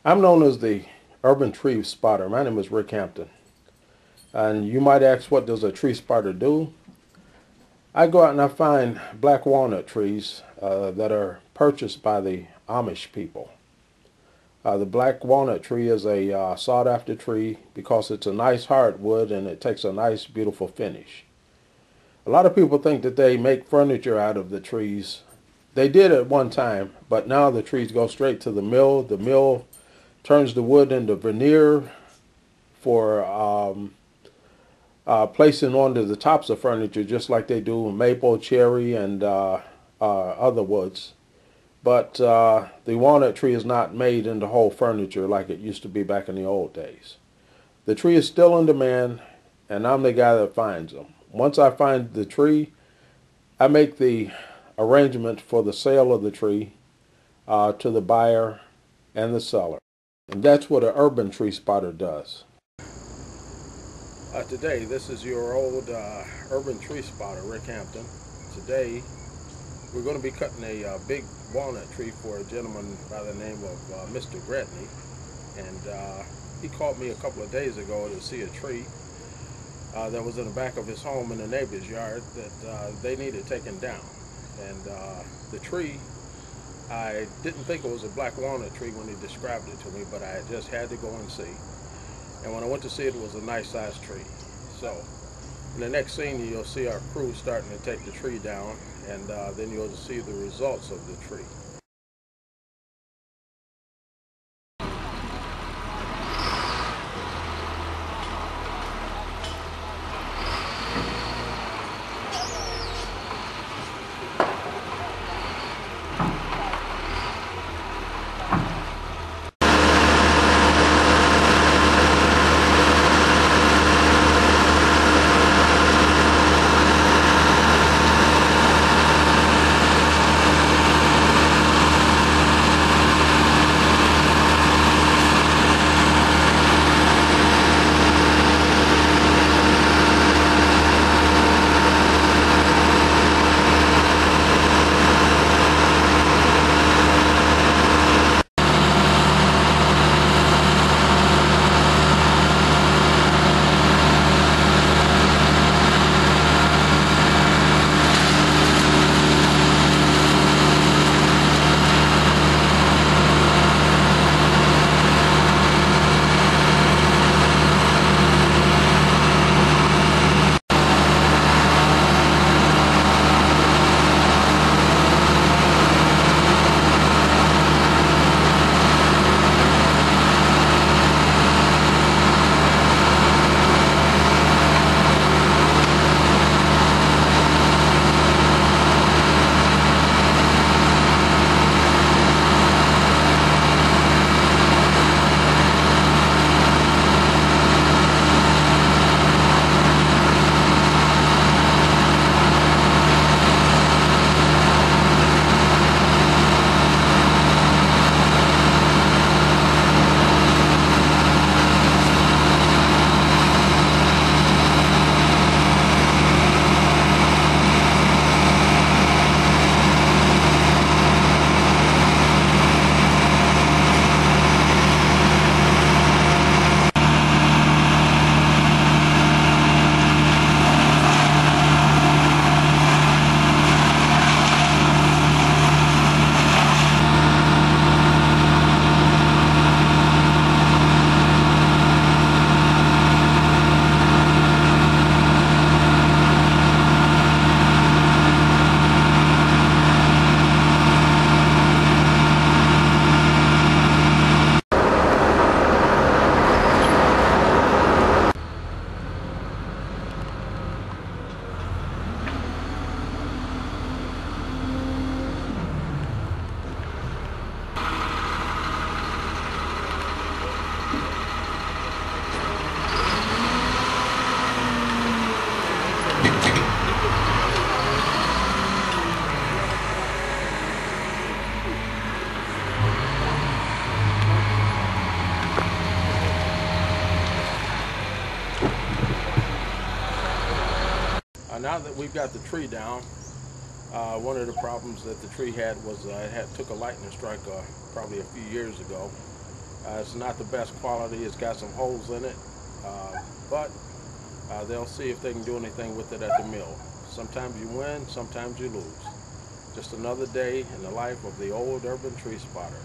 I'm known as the urban tree spotter. My name is Ric Hampton. And you might ask, what does a tree spotter do? I go out and I find black walnut trees that are purchased by the Amish people. The black walnut tree is a sought after tree because it's a nice hardwood and it takes a nice, beautiful finish. A lot of people think that they make furniture out of the trees. They did at one time, but now the trees go straight to the mill. The mill turns the wood into veneer for placing onto the tops of furniture, just like they do maple, cherry, and other woods. But the walnut tree is not made into whole furniture like it used to be back in the old days. The tree is still in demand, and I'm the guy that finds them. Once I find the tree, I make the arrangement for the sale of the tree to the buyer and the seller. And that's what an urban tree spotter does. Today, this is your old urban tree spotter, Ric Hampton. Today, we're going to be cutting a big walnut tree for a gentleman by the name of Mr. Gretney. And he called me a couple of days ago to see a tree that was in the back of his home in the neighbor's yard that they needed taken down. And the tree, I didn't think it was a black walnut tree when he described it to me, but I just had to go and see. And when I went to see it, it was a nice sized tree. So in the next scene, you'll see our crew starting to take the tree down, and then you'll see the results of the tree. Now that we've got the tree down, one of the problems that the tree had was it took a lightning strike probably a few years ago, It's not the best quality. It's got some holes in it, but they'll see if they can do anything with it at the mill. Sometimes you win, sometimes you lose. Just another day in the life of the old urban tree spotter.